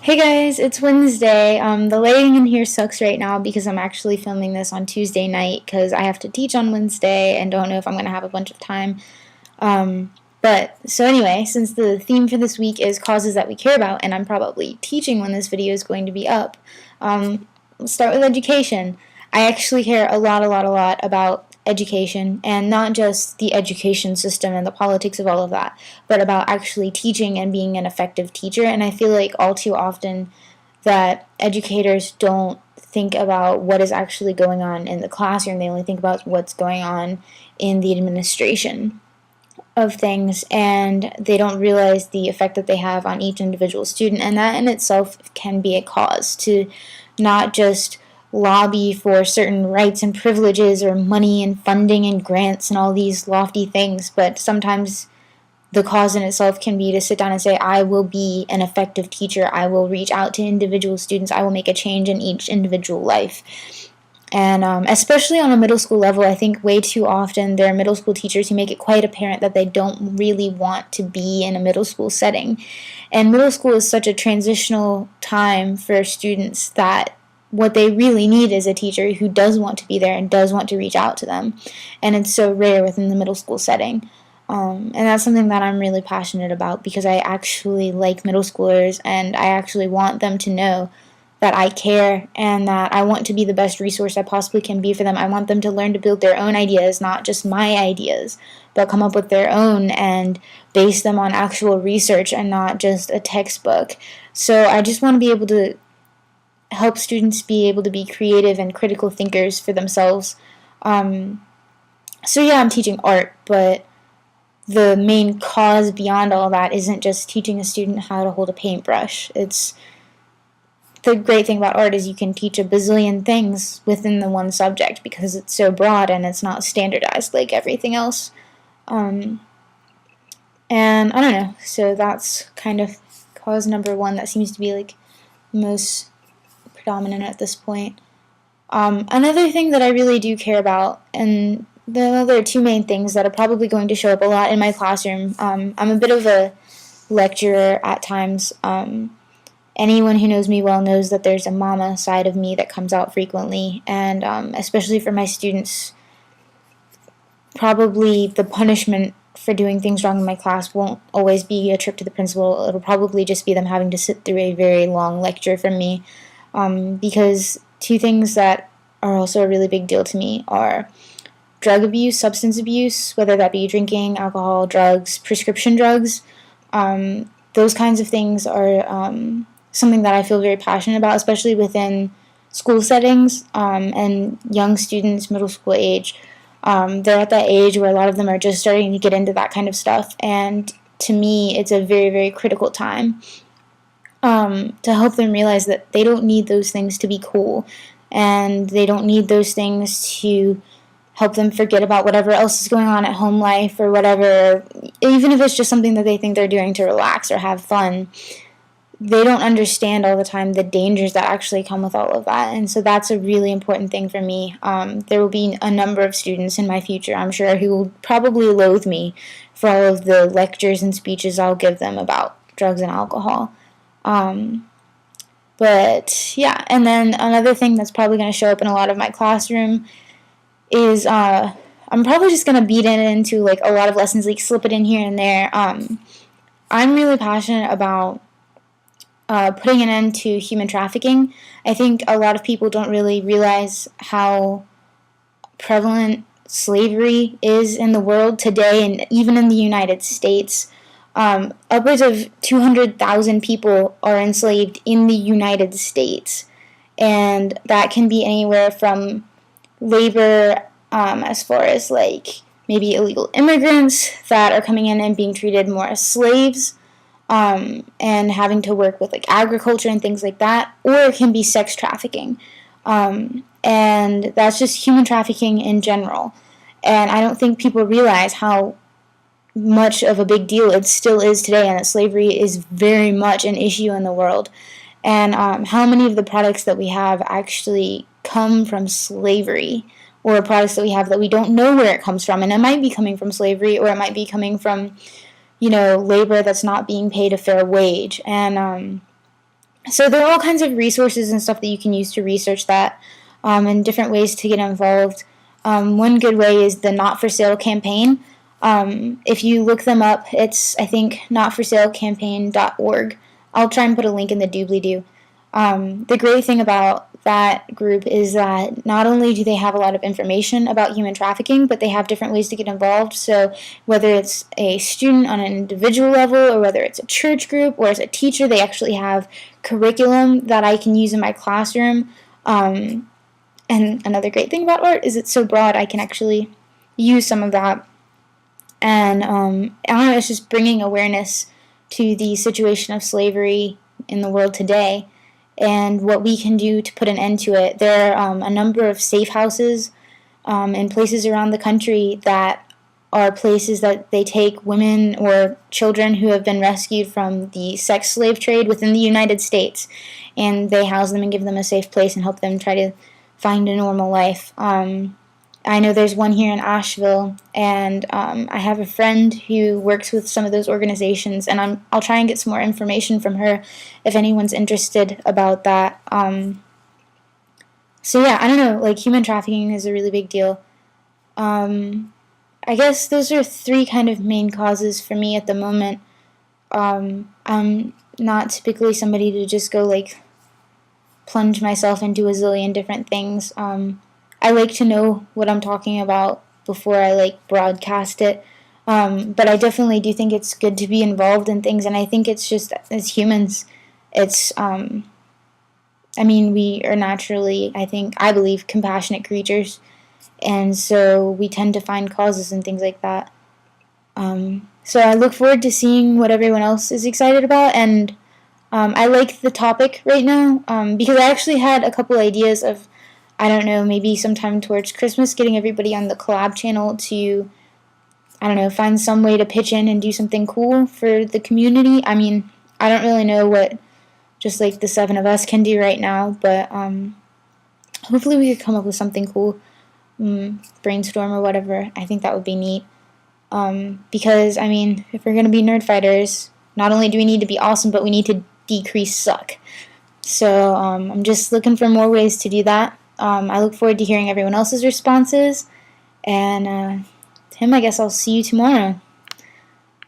Hey guys, it's Wednesday. The lighting in here sucks right now because I'm actually filming this on Tuesday night because I have to teach on Wednesday and don't know if I'm going to have a bunch of time. So anyway, since the theme for this week is causes that we care about, and I'm probably teaching when this video is going to be up, let's start with education. I actually care a lot about education, and not just the education system and the politics of all of that, but about actually teaching and being an effective teacher. And I feel like all too often that educators don't think about what is actually going on in the classroom. They only think about what's going on in the administration of things, and they don't realize the effect that they have on each individual student, and that in itself can be a cause to not just lobby for certain rights and privileges or money and funding and grants and all these lofty things, but sometimes the cause in itself can be to sit down and say, I will be an effective teacher, I will reach out to individual students, I will make a change in each individual life. And especially on a middle school level, I think way too often there are middle school teachers who make it quite apparent that they don't really want to be in a middle school setting. And middle school is such a transitional time for students that what they really need is a teacher who does want to be there and does want to reach out to them. And it's so rare within the middle school setting. And that's something that I'm really passionate about because I actually like middle schoolers and I actually want them to know that I care and that I want to be the best resource I possibly can be for them. I want them to learn to build their own ideas, not just my ideas, but come up with their own and base them on actual research and not just a textbook. So I just want to be able to help students be able to be creative and critical thinkers for themselves. So yeah, I'm teaching art, but the main cause beyond all that isn't just teaching a student how to hold a paintbrush. It's the great thing about art is you can teach a bazillion things within the one subject because it's so broad and it's not standardized like everything else. And I don't know, so that's kind of cause number one that seems to be like most predominant at this point. Another thing that I really do care about, and the other two main things that are probably going to show up a lot in my classroom, I'm a bit of a lecturer at times. Anyone who knows me well knows that there's a mama side of me that comes out frequently, and especially for my students, probably the punishment for doing things wrong in my class won't always be a trip to the principal. It'll probably just be them having to sit through a very long lecture from me, because two things that are also a really big deal to me are drug abuse, substance abuse, whether that be drinking, alcohol, drugs, prescription drugs. Those kinds of things are something that I feel very passionate about, especially within school settings and young students, middle school age. They're at that age where a lot of them are just starting to get into that kind of stuff, and to me, it's a very, very critical time to help them realize that they don't need those things to be cool, and they don't need those things to help them forget about whatever else is going on at home life or whatever, even if it's just something that they think they're doing to relax or have fun. They don't understand all the time the dangers that actually come with all of that, and so that's a really important thing for me. There will be a number of students in my future, I'm sure, who will probably loathe me for all of the lectures and speeches I'll give them about drugs and alcohol. But yeah, and then another thing that's probably going to show up in a lot of my classroom is I'm probably just going to beat it into like a lot of lessons, like slip it in here and there. I'm really passionate about putting an end to human trafficking. I think a lot of people don't really realize how prevalent slavery is in the world today, and even in the United States. Upwards of 200,000 people are enslaved in the United States, and that can be anywhere from labor, as far as like maybe illegal immigrants that are coming in and being treated more as slaves, and having to work with like agriculture and things like that, or it can be sex trafficking, and that's just human trafficking in general. And I don't think people realize how much of a big deal it still is today, and that slavery is very much an issue in the world, and how many of the products that we have actually come from slavery, or products that we have that we don't know where it comes from, and it might be coming from slavery, or it might be coming from labor that's not being paid a fair wage. And So there are all kinds of resources and stuff that you can use to research that, and different ways to get involved. One good way is the Not for Sale campaign. If you look them up, it's, I think, notforsalecampaign.org. I'll try and put a link in the doobly-doo. The great thing about that group is that not only do they have a lot of information about human trafficking, but they have different ways to get involved. So whether it's a student on an individual level, or whether it's a church group, or as a teacher, they actually have curriculum that I can use in my classroom. And another great thing about art is it's so broad, I can actually use some of that. And I don't know, it's just bringing awareness to the situation of slavery in the world today and what we can do to put an end to it. There are a number of safe houses in places around the country that are places that they take women or children who have been rescued from the sex slave trade within the United States, and they house them and give them a safe place and help them try to find a normal life. I know there's one here in Asheville, and I have a friend who works with some of those organizations, and I'll try and get some more information from her if anyone's interested about that. So yeah, I don't know, like, human trafficking is a really big deal. I guess those are three kind of main causes for me at the moment. I'm not typically somebody to just go, like, plunge myself into a zillion different things. I like to know what I'm talking about before I, like, broadcast it. But I definitely do think it's good to be involved in things, and I think it's just, as humans, it's, I mean, we are naturally, I believe, compassionate creatures, and so we tend to find causes and things like that. So I look forward to seeing what everyone else is excited about, and I like the topic right now, because I actually had a couple ideas of, I don't know, maybe sometime towards Christmas, getting everybody on the collab channel to, I don't know, find some way to pitch in and do something cool for the community. I mean, I don't really know what just, like, the 7 of us can do right now, but hopefully we could come up with something cool, brainstorm or whatever. I think that would be neat. Because, I mean, if we're going to be nerd fighters, not only do we need to be awesome, but we need to decrease suck. So I'm just looking for more ways to do that. I look forward to hearing everyone else's responses. And Tim, I guess I'll see you tomorrow.